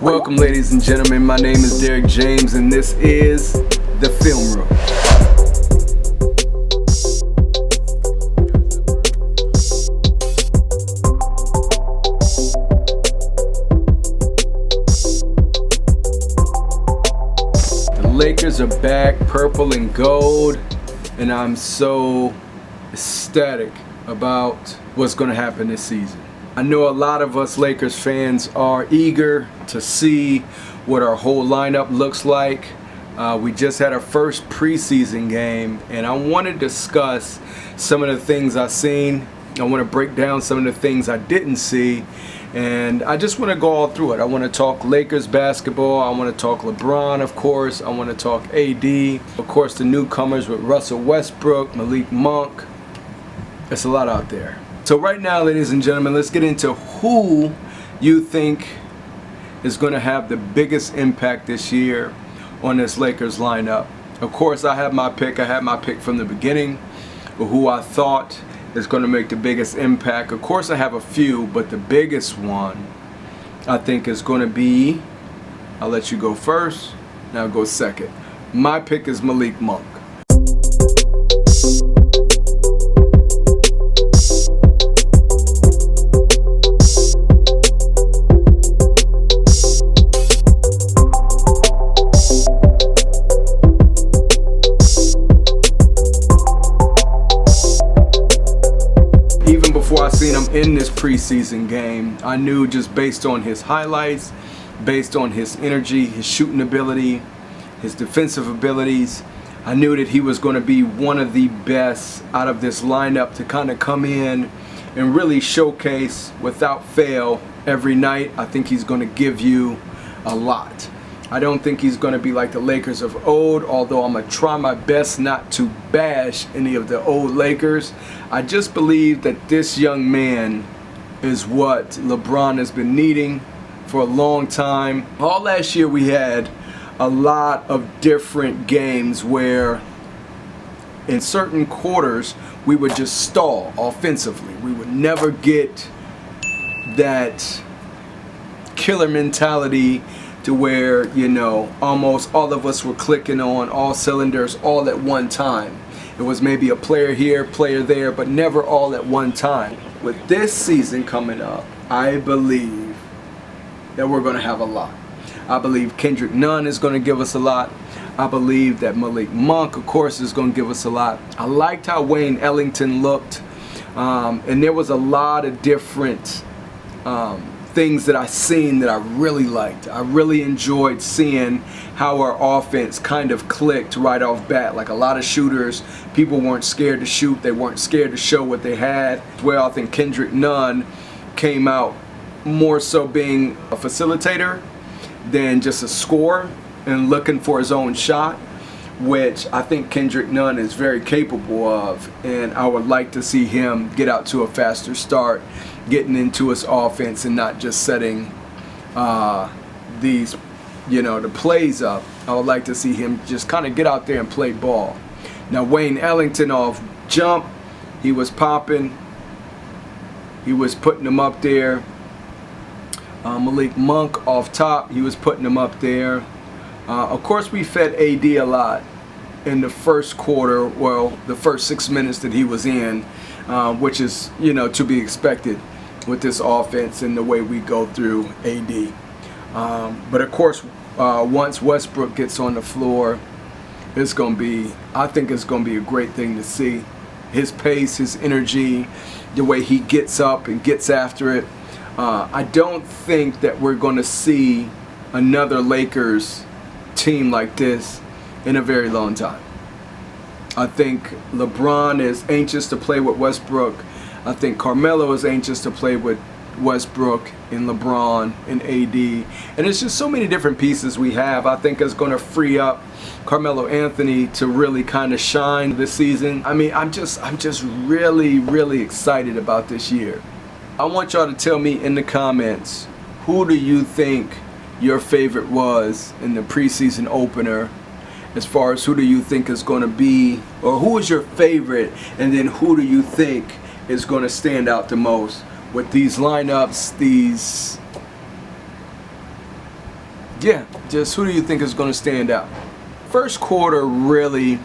Welcome, ladies and gentlemen. My name is Derek James, and this is The Film Room. The Lakers are back, purple and gold, and I'm so ecstatic about what's going to happen this season. I know a lot of us Lakers fans are eager to see what our whole lineup looks like. We just had our first preseason game, and I want to discuss some of the things I've seen. I want to break down some of the things I didn't see, and I just want to go all through it. I want to talk Lakers basketball. I want to talk LeBron, of course. I want to talk AD. Of course, the newcomers with Russell Westbrook, Malik Monk. There's a lot out there. So right now, ladies and gentlemen, let's get into who you think is going to have the biggest impact this year on this Lakers lineup. Of course, I have my pick. I had my pick from the beginning of who I thought is going to make the biggest impact. Of course, I have a few, but the biggest one I think is going to be, I'll let you go first, now I'll go second. My pick is Malik Monk. Before I seen him in this preseason game, I knew just based on his highlights, based on his energy, his shooting ability, his defensive abilities, I knew that he was going to be one of the best out of this lineup to kind of come in and really showcase without fail every night. I think he's going to give you a lot. I don't think he's going to be like the Lakers of old, although I'm going to try my best not to bash any of the old Lakers. I just believe that this young man is what LeBron has been needing for a long time. All last year we had a lot of different games where in certain quarters we would just stall offensively. We would never get that killer mentality to where, you know, almost all of us were clicking on all cylinders all at one time. It was maybe a player here, player there, but never all at one time. With this season coming up, I believe that we're going to have a lot. I believe Kendrick Nunn is going to give us a lot. I believe that Malik Monk, of course, is going to give us a lot. I liked how Wayne Ellington looked, and there was a lot of different things that I seen that I really liked. I really enjoyed seeing how our offense kind of clicked right off bat. Like a lot of shooters, people weren't scared to shoot. They weren't scared to show what they had. Well, I think Kendrick Nunn came out more so being a facilitator than just a scorer and looking for his own shot, which I think Kendrick Nunn is very capable of, and I would like to see him get out to a faster start, getting into his offense and not just setting these, you know, the plays up. I would like to see him just kind of get out there and play ball. Now Wayne Ellington off jump, he was popping, he was putting them up there. Malik Monk off top, he was putting them up there. Of course, we fed AD a lot in the first quarter, well, the first 6 minutes that he was in, which is, you know, to be expected with this offense and the way we go through AD. But of course, once Westbrook gets on the floor, it's going to be, I think it's going to be a great thing to see. His pace, his energy, the way he gets up and gets after it. I don't think that we're going to see another Lakers team like this in a very long time. I think LeBron is anxious to play with Westbrook. I think Carmelo is anxious to play with Westbrook and LeBron and AD. And it's just so many different pieces we have. I think it's going to free up Carmelo Anthony to really kind of shine this season. I mean, I'm just really, really excited about this year. I want y'all to tell me in the comments, who do you think your favorite was in the preseason opener, as far as who do you think is going to be, or who is your favorite, and then who do you think is going to stand out the most with these lineups, these Yeah, just who do you think is going to stand out? First quarter really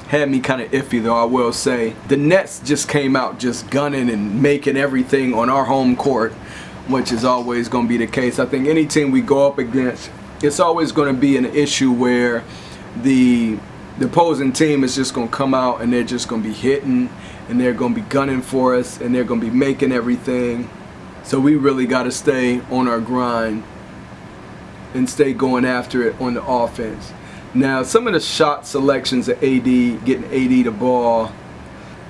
had me kind of iffy, though, I will say. The Nets just came out just gunning and making everything on our home court, which is always going to be the case. I think any team we go up against, it's always going to be an issue where the opposing team is just going to come out and they're just going to be hitting and they're going to be gunning for us and they're going to be making everything. So we really got to stay on our grind and stay going after it on the offense. Now, some of the shot selections of AD, getting AD the ball,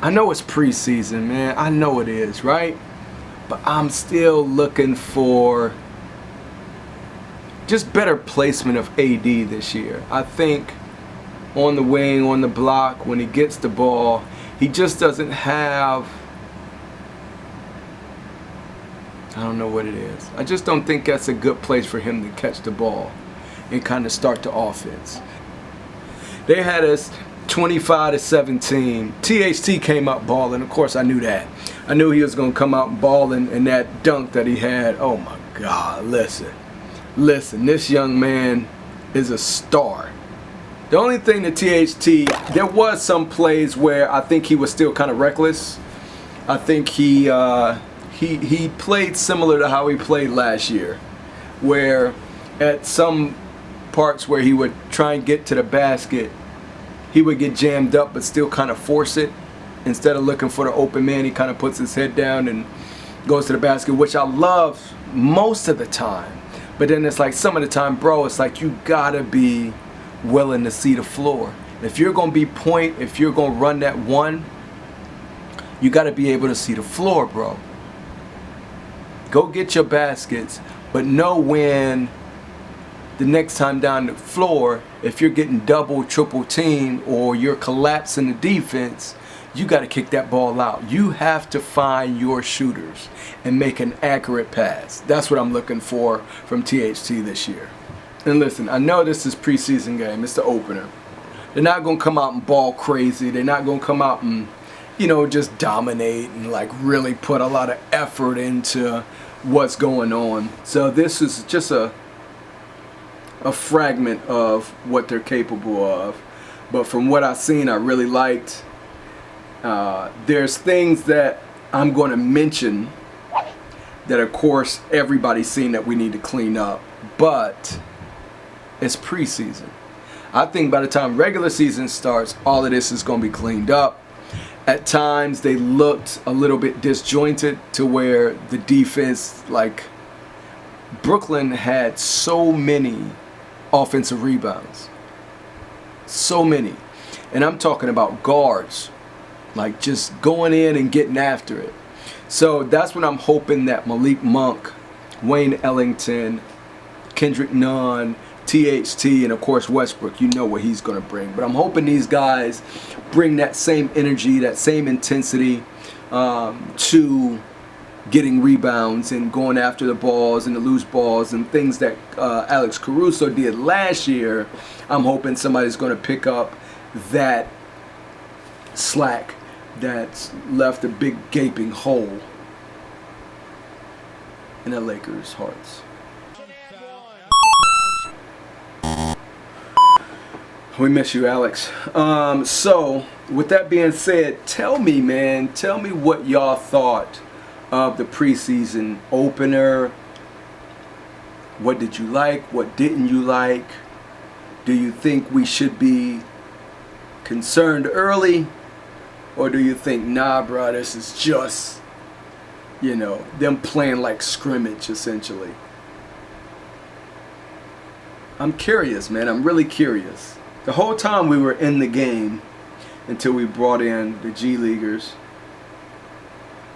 I know it's preseason, man. I know it is, right? But I'm still looking for just better placement of AD this year. I think on the wing, on the block, when he gets the ball, he just doesn't have, I don't know what it is. I just don't think that's a good place for him to catch the ball and kind of start the offense. They had us 25-17. THT came up balling. Of course, I knew that. I knew he was going to come out balling, and that dunk that he had, oh my God, listen, this young man is a star. The only thing that THT, there was some plays where I think he was still kind of reckless. I think he played similar to how he played last year, where at some parts where he would try and get to the basket, he would get jammed up but still kind of force it. Instead of looking for the open man, he kind of puts his head down and goes to the basket, which I love most of the time. But then it's like some of the time, bro, it's like you gotta be willing to see the floor. If you're gonna be point, if you're gonna run that one, you gotta be able to see the floor, bro. Go get your baskets, but know when the next time down the floor, if you're getting double, triple team, or you're collapsing the defense, you got to kick that ball out. You have to find your shooters and make an accurate pass. That's what I'm looking for from THT this year. And listen, I know this is preseason game. It's the opener. They're not going to come out and ball crazy. They're not going to come out and, just dominate and like really put a lot of effort into what's going on. So this is just a fragment of what they're capable of. But from what I've seen, I really liked. There's things that I'm going to mention that, of course, everybody's seen that we need to clean up. But it's preseason. I think by the time regular season starts, all of this is going to be cleaned up. At times, they looked a little bit disjointed to where the defense, like Brooklyn had so many offensive rebounds. So many. And I'm talking about guards, like just going in and getting after it. So that's what I'm hoping that Malik Monk, Wayne Ellington, Kendrick Nunn, THT, and of course Westbrook, you know what he's going to bring. But I'm hoping these guys bring that same energy, that same intensity to getting rebounds and going after the balls and the loose balls and things that Alex Caruso did last year. I'm hoping somebody's going to pick up that slack that's left a big gaping hole in the Lakers' hearts. We miss you, Alex. So, with that being said, tell me what y'all thought of the preseason opener. What did you like? What didn't you like? Do you think we should be concerned early? Or do you think, nah, bro, this is just, them playing like scrimmage, essentially? I'm curious, man. I'm really curious. The whole time we were in the game until we brought in the G Leaguers.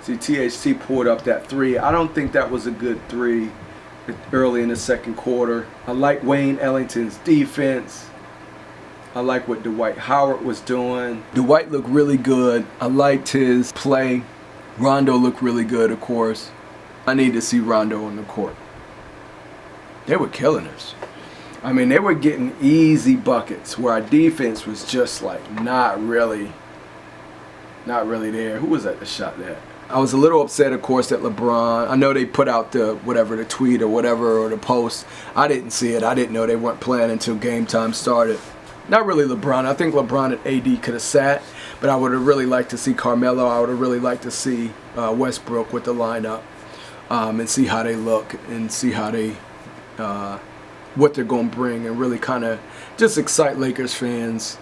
See, THT pulled up that three. I don't think that was a good three early in the second quarter. I like Wayne Ellington's defense. I like what Dwight Howard was doing. Dwight looked really good. I liked his play. Rondo looked really good, of course. I need to see Rondo on the court. They were killing us. I mean, they were getting easy buckets where our defense was just like not really there. Who was that that shot that? I was a little upset, of course, that LeBron, I know they put out the tweet or whatever, or the post. I didn't see it. I didn't know they weren't playing until game time started. Not really LeBron. I think LeBron and AD could have sat, but I would have really liked to see Carmelo. I would have really liked to see Westbrook with the lineup, and see how they look and see how they, what they're going to bring, and really kind of just excite Lakers fans.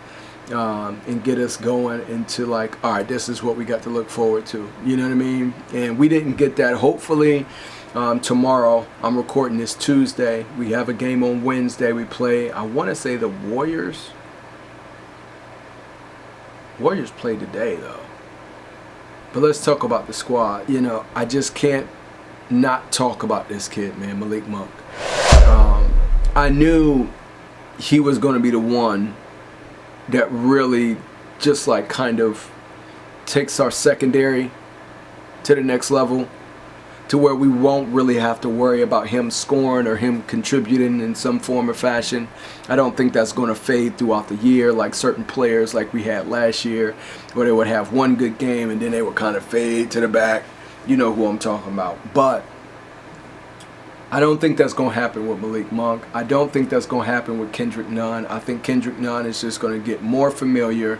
And get us going into like, all right, this is what we got to look forward to. You know what I mean? And we didn't get that. Hopefully tomorrow, I'm recording this Tuesday. We have a game on Wednesday. We play, I want to say the Warriors. Warriors play today though. But let's talk about the squad. You know, I just can't not talk about this kid, man, Malik Monk. I knew he was going to be the one that really just like kind of takes our secondary to the next level, to where we won't really have to worry about him scoring or him contributing in some form or fashion. I don't think that's going to fade throughout the year like certain players like we had last year, where they would have one good game and then they would kind of fade to the back. You know who I'm talking about. But I don't think that's going to happen with Malik Monk. I don't think that's going to happen with Kendrick Nunn. I think Kendrick Nunn is just going to get more familiar.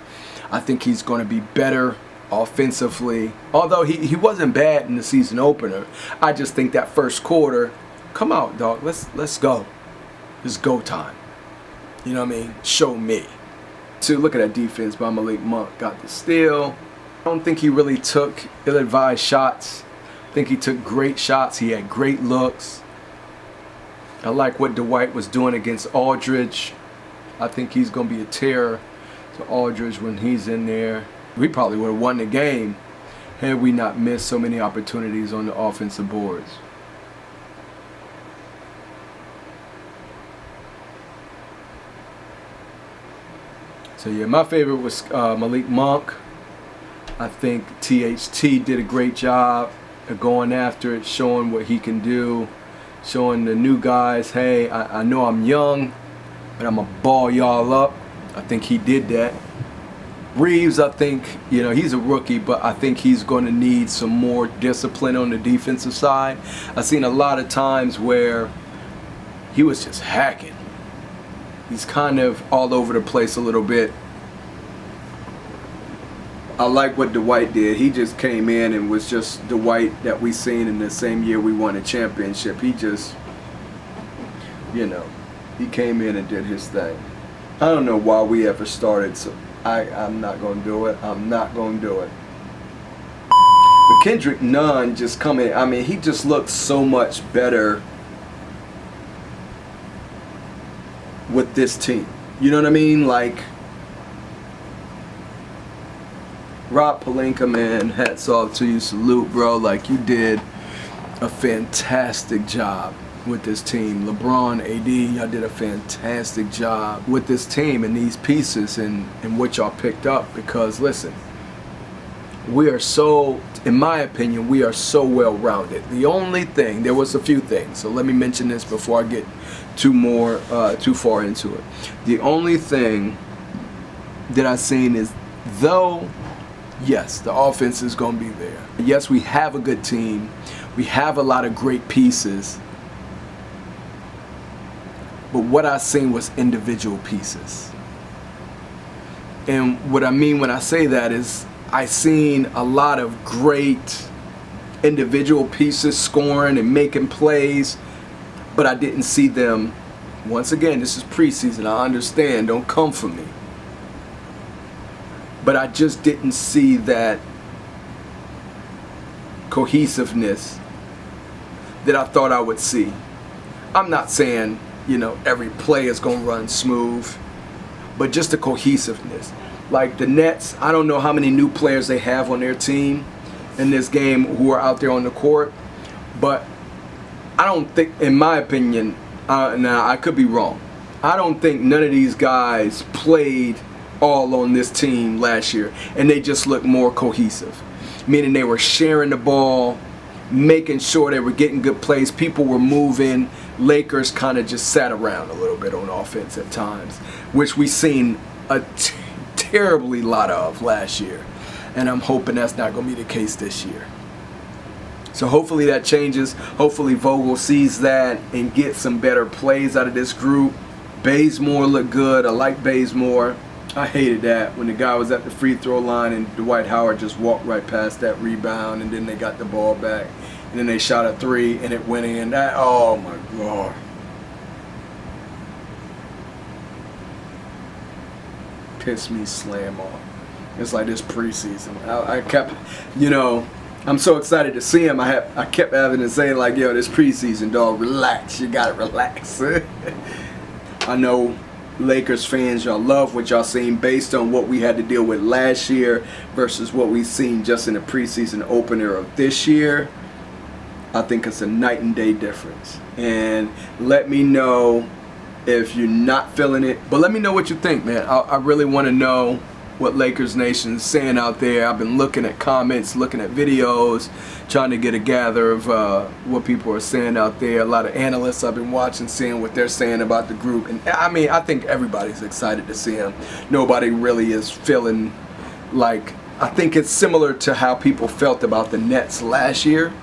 I think he's going to be better offensively. Although he wasn't bad in the season opener. I just think that first quarter, come out, dog. Let's go. It's go time. You know what I mean? Show me. To look at that defense by Malik Monk. Got the steal. I don't think he really took ill-advised shots. I think he took great shots. He had great looks. I like what Dwight was doing against Aldridge. I think he's going to be a terror to Aldridge when he's in there. We probably would have won the game had we not missed so many opportunities on the offensive boards. So yeah, my favorite was Malik Monk. I think THT did a great job of going after it, showing what he can do. Showing the new guys, hey, I know I'm young, but I'm going to ball y'all up. I think he did that. Reeves, I think, you know, he's a rookie, but I think he's going to need some more discipline on the defensive side. I've seen a lot of times where he was just hacking. He's kind of all over the place a little bit. I like what Dwight did. He just came in and was just Dwight that we seen in the same year we won a championship. He just, you know, he came in and did his thing. I don't know why we ever started, so I'm not going to do it. I'm not going to do it. But Kendrick Nunn just coming, I mean, he just looks so much better with this team. You know what I mean? Like, Rob Pelinka, man, hats off to you, salute, bro. Like, you did a fantastic job with this team. LeBron, AD, y'all did a fantastic job with this team and these pieces and what y'all picked up. Because, listen, we are so, in my opinion, we are so well-rounded. The only thing, there was a few things, so let me mention this before I get too far into it. The only thing that I've seen is, though, yes, the offense is going to be there. Yes, we have a good team. We have a lot of great pieces. But what I seen was individual pieces. And what I mean when I say that is I seen a lot of great individual pieces scoring and making plays, but I didn't see them. Once again, this is preseason. I understand. Don't come for me. But I just didn't see that cohesiveness that I thought I would see. I'm not saying, you know, every play is going to run smooth, but just the cohesiveness. Like the Nets, I don't know how many new players they have on their team in this game who are out there on the court, but I don't think, in my opinion, now I could be wrong, I don't think none of these guys played all on this team last year, and they just look more cohesive, meaning they were sharing the ball, making sure they were getting good plays, people were moving. Lakers kind of just sat around a little bit on offense at times, which we seen a terribly lot of last year, and I'm hoping that's not going to be the case this year. So hopefully that changes. Hopefully Vogel sees that and gets some better plays out of this group. Bazemore looked good. I like Bazemore. I hated that when the guy was at the free throw line and Dwight Howard just walked right past that rebound, and then they got the ball back, and then they shot a three and it went in. That, oh my God. Pissed me slam off. It's like this preseason. I kept, you know, I'm so excited to see him. I kept having to say like, yo, this preseason, dog, relax. You gotta relax. I know Lakers fans, y'all love what y'all seen based on what we had to deal with last year versus what we've seen just in the preseason opener of this year. I think it's a night and day difference. And let me know if you're not feeling it. But let me know what you think, man. I really want to know what Lakers Nation's saying out there. I've been looking at comments, looking at videos, trying to get a gather of what people are saying out there. A lot of analysts I've been watching, seeing what they're saying about the group. And I mean, I think everybody's excited to see him. Nobody really is feeling like, I think it's similar to how people felt about the Nets last year.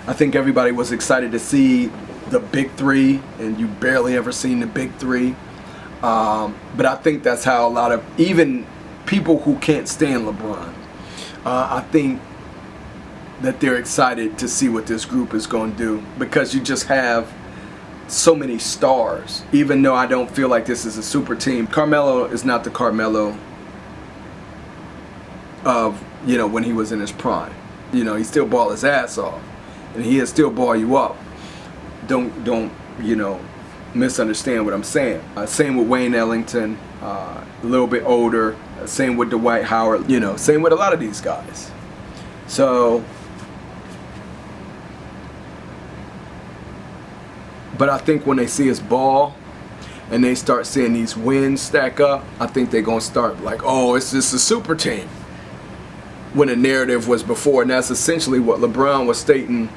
I think everybody was excited to see the big three, and you barely ever seen the big three. But I think that's how a lot of, even people who can't stand LeBron, I think that they're excited to see what this group is going to do, because you just have so many stars. Even though I don't feel like this is a super team, Carmelo is not the Carmelo of, you know, when he was in his prime. You know, he still ball his ass off, and he'll still ball you up. Don't you know, misunderstand what I'm saying. Same with Wayne Ellington, a little bit older. Same with Dwight Howard. You know, same with a lot of these guys. So, but I think when they see us ball and they start seeing these wins stack up, I think they're gonna start like, oh, it's just a super team. When the narrative was before, and that's essentially what LeBron was stating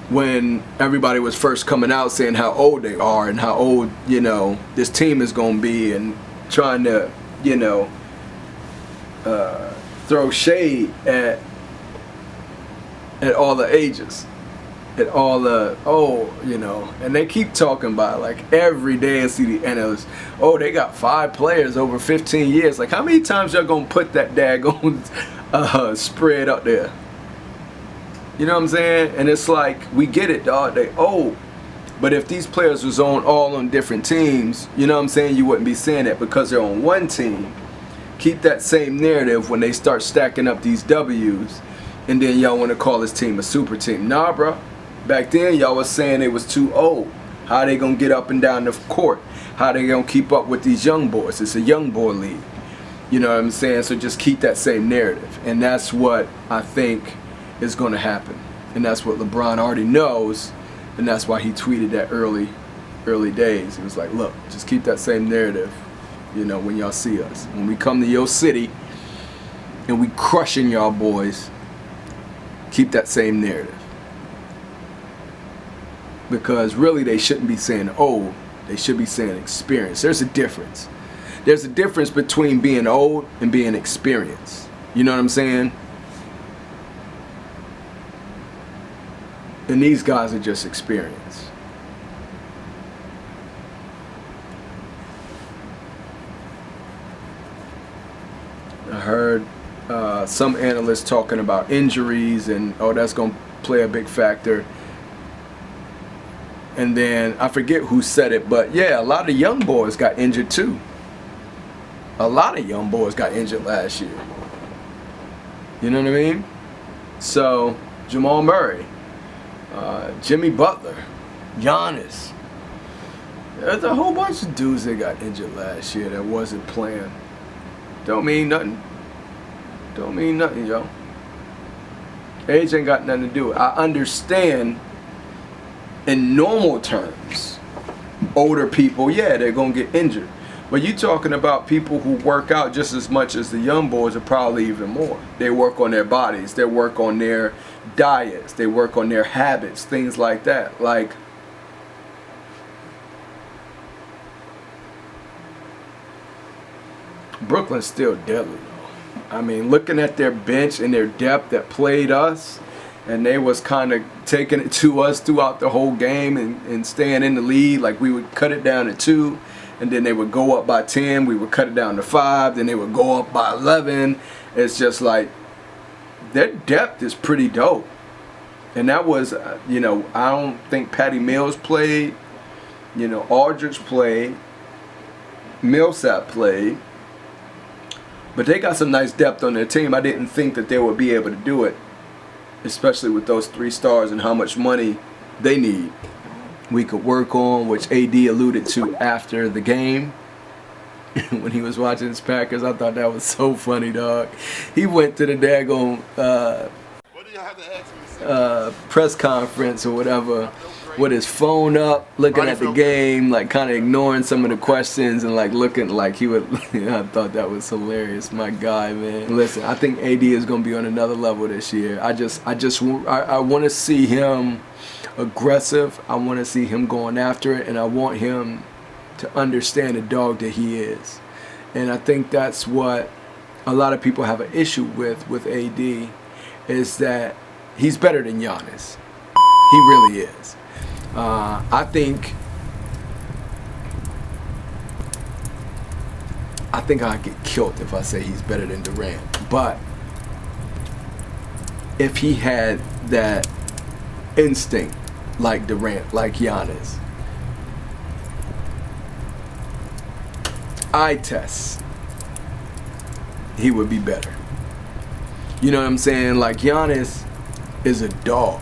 when everybody was first coming out, saying how old they are and how old, you know, this team is going to be, and trying to, you know, throw shade at all the ages, at all the, oh, you know, and they keep talking about, like, every day I see the analysts, oh, they got 5 players over 15 years. Like, how many times y'all going to put that daggone spread up there? You know what I'm saying? And it's like, we get it, dog. They old. But if these players was all on different teams, you know what I'm saying, you wouldn't be saying that because they're on one team. Keep that same narrative when they start stacking up these W's, and then y'all want to call this team a super team. Nah, bro. Back then, y'all was saying they was too old. How they going to get up and down the court? How they going to keep up with these young boys? It's a young boy league. You know what I'm saying? So just keep that same narrative. And that's what I think is going to happen, and that's what LeBron already knows, and that's why he tweeted that early days. He was like, look, just keep that same narrative, you know, when y'all see us, when we come to your city and we crushing y'all boys, keep that same narrative, because really they shouldn't be saying old, they should be saying experience. There's a difference. There's a difference between being old and being experienced. You know what I'm saying? And these guys are just experienced. I heard some analysts talking about injuries and, oh, that's going to play a big factor. And then I forget who said it, but yeah, a lot of young boys got injured too. A lot of young boys got injured last year. You know what I mean? So, Jamal Murray, Jimmy Butler, Giannis. There's a whole bunch of dudes that got injured last year that wasn't playing. Don't mean nothing. Don't mean nothing, yo. Age ain't got nothing to do with it. I understand in normal terms, older people, yeah, they're going to get injured. But you talking about people who work out just as much as the young boys, or probably even more. They work on their bodies. They work on their diets. They work on their habits, things like that. Like, Brooklyn's still deadly, though. I mean, looking at their bench and their depth that played us, and they was kind of taking it to us throughout the whole game and staying in the lead. Like we would cut it down to 2, and then they would go up by 10. We would cut it down to 5. Then they would go up by 11. It's just like their depth is pretty dope. And that was, you know, I don't think Patty Mills played. You know, Aldridge played. Millsap played. But they got some nice depth on their team. I didn't think that they would be able to do it, especially with those 3 stars and how much money they need. We could work on, which AD alluded to after the game. When he was watching his Packers, I thought that was so funny, dog. He went to the daggone press conference or whatever with his phone up, looking at the game, like kind of ignoring some of the questions and like looking like he would. I thought that was hilarious. My guy, man. Listen, I think AD is gonna be on another level this year. I want to see him aggressive. I want to see him going after it, and I want him to understand the dog that he is. And I think that's what a lot of people have an issue with AD, is that he's better than Giannis. He really is. I think I'd get killed if I say he's better than Durant. But if he had that instinct like Durant, like Giannis, eye test, he would be better. You know what I'm saying? Like Giannis is a dog.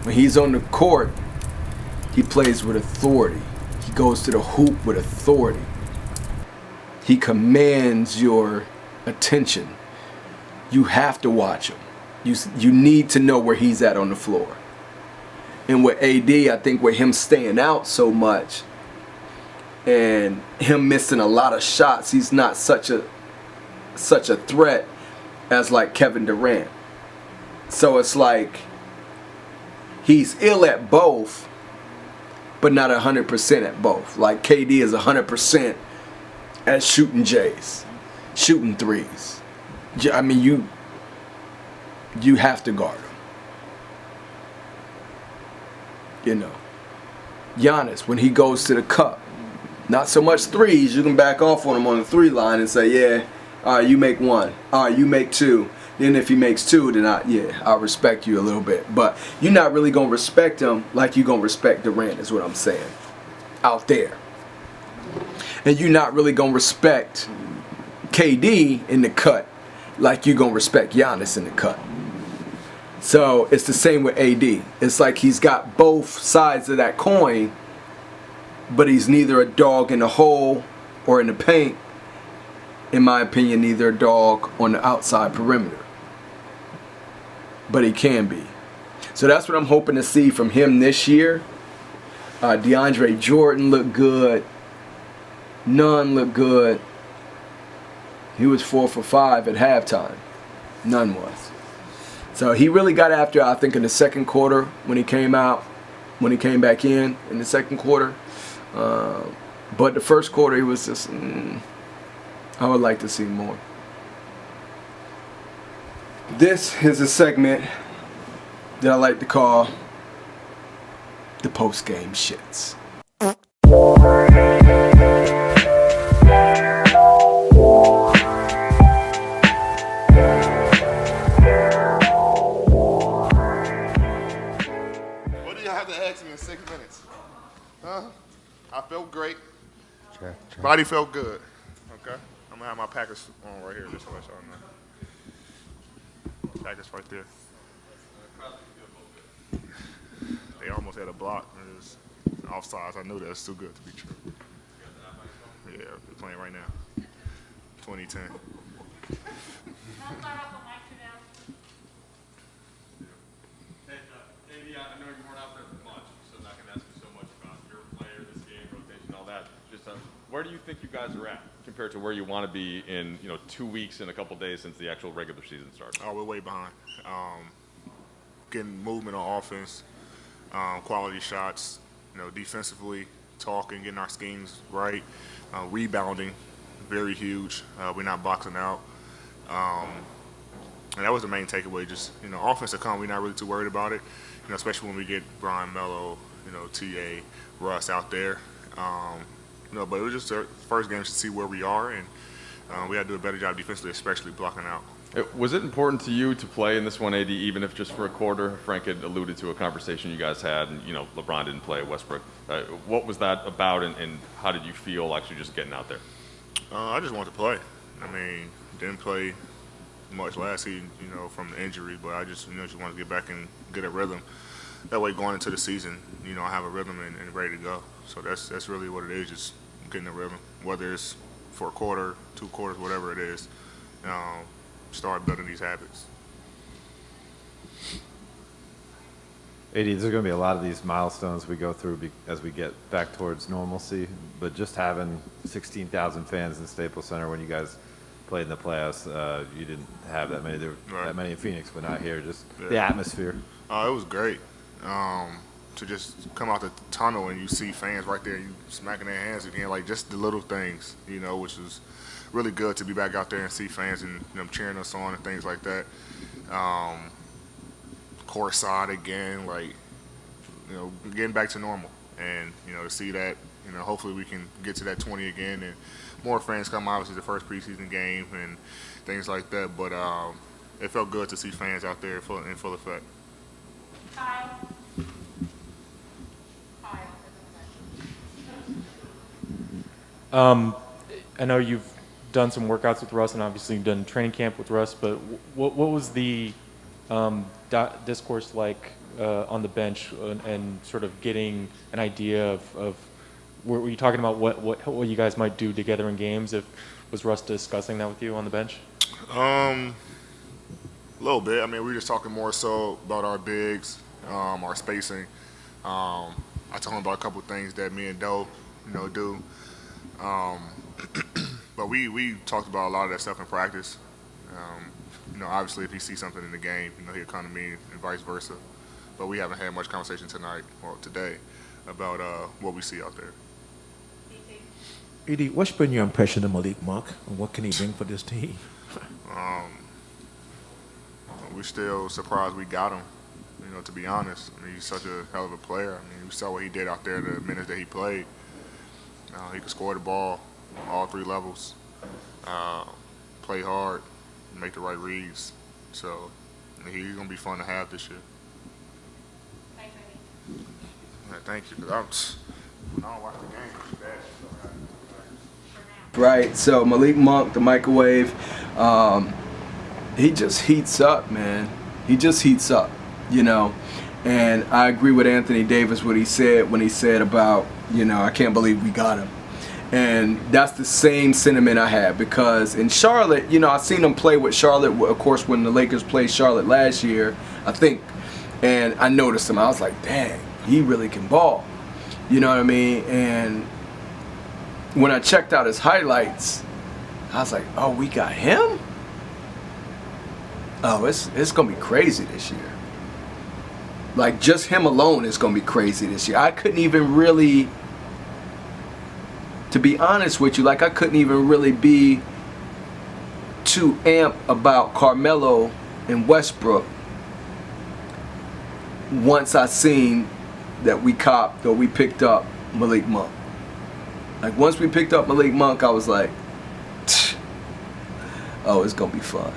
When he's on the court, he plays with authority. He goes to the hoop with authority. He commands your attention. You have to watch him. You need to know where he's at on the floor. And with AD, I think with him staying out so much and him missing a lot of shots, he's not such a threat as like Kevin Durant. So it's like he's ill at both, but not 100% at both. Like KD is 100% at shooting J's, shooting threes. I mean, you have to guard him. You know, Giannis, when he goes to the cup, not so much threes. You can back off on him on the 3 line and say, yeah, all right, you make 1. All right, you make 2. Then if he makes 2, then I'll respect you a little bit. But you're not really going to respect him like you're going to respect Durant, is what I'm saying, out there. And you're not really going to respect KD in the cut like you're going to respect Giannis in the cut. So it's the same with AD. It's like he's got both sides of that coin, but he's neither a dog in the hole or in the paint. In my opinion, neither a dog on the outside perimeter. But he can be. So that's what I'm hoping to see from him this year. DeAndre Jordan looked good. Nunn looked good. He was 4 for 5 at halftime. Nunn was. So he really got after it, I think, in the second quarter when he came out, when he came back in the second quarter. But the first quarter, he was just, I would like to see more. This is a segment that I like to call the post-game shits. I felt great. Body felt good. Okay. I'm gonna have my Packers on right here just to let y'all know. Packers right there. They almost had a block. It was offsides. I knew that was too good to be true. Yeah, they're playing right now. 2010. I know you weren't out there for much, so I'm not going to ask you so much about your player, this game, rotation, all that. Just where do you think you guys are at compared to where you want to be in 2 weeks and a couple days since the actual regular season starts? Oh, we're way behind. Getting movement on offense, quality shots, defensively, talking, getting our schemes right, rebounding, very huge. We're not boxing out. And that was the main takeaway. Just, offensive come, we're not really too worried about it. Especially when we get Brian Melo, TA, Russ out there. But it was just our first game to see where we are, and we had to do a better job defensively, especially blocking out. Was it important to you to play in this one, AD, even if just for a quarter? Frank had alluded to a conversation you guys had, and LeBron didn't play, Westbrook. What was that about, and how did you feel actually just getting out there? I just wanted to play. Didn't play much last season, from the injury, but I just wanted to get back and get a rhythm. That way, going into the season, I have a rhythm and ready to go. So that's really what it is, just getting a rhythm, whether it's for a quarter, 2 quarters, whatever it is. Start building these habits. AD, there's going to be a lot of these milestones we go through as we get back towards normalcy, but just having 16,000 fans in Staples Center when you guys played in the playoffs, you didn't have that many. There were Right. that many in Phoenix, but not here. Just Yeah. the atmosphere. It was great to just come out the tunnel and you see fans right there, you smacking their hands again, like just the little things, which was really good to be back out there and see fans and them cheering us on and things like that. Courtside again, like, getting back to normal. And, to see that, hopefully we can get to that 20 again and more fans come. Obviously, the first preseason game and things like that. But it felt good to see fans out there in full effect. Hi. I know you've done some workouts with Russ, and obviously you've done training camp with Russ. But what was the discourse like on the bench and sort of getting an idea of were you talking about what you guys might do together in games? Was Russ discussing that with you on the bench? A little bit. We were just talking more so about our bigs, our spacing. I told him about a couple things that me and Doe, do. But we talked about a lot of that stuff in practice. Obviously if he sees something in the game, he'll come to me and vice versa. But we haven't had much conversation tonight or today about what we see out there. Edie, what's been your impression of Malik Monk, and what can he bring for this team? We're still surprised we got him, to be honest. He's such a hell of a player. We saw what he did out there the minutes that he played. He could score the ball all 3 levels, play hard, make the right reads. So he's going to be fun to have this year. Thank you, because I don't watch the game. It's bad. Right, so Malik Monk, the microwave, he just heats up, man. He just heats up, And I agree with Anthony Davis what he said when he said about, I can't believe we got him. And that's the same sentiment I have, because in Charlotte, I seen him play with Charlotte, of course, when the Lakers played Charlotte last year, I think. And I noticed him. I was like, dang, he really can ball. You know what I mean? And when I checked out his highlights, I was like, oh, we got him? Oh, it's going to be crazy this year. Like, just him alone is going to be crazy this year. I couldn't even really, to be honest with you, I couldn't even really be too amped about Carmelo and Westbrook once I seen that we copped or we picked up Malik Monk. Like, once we picked up Malik Monk, I was like, oh, it's going to be fun.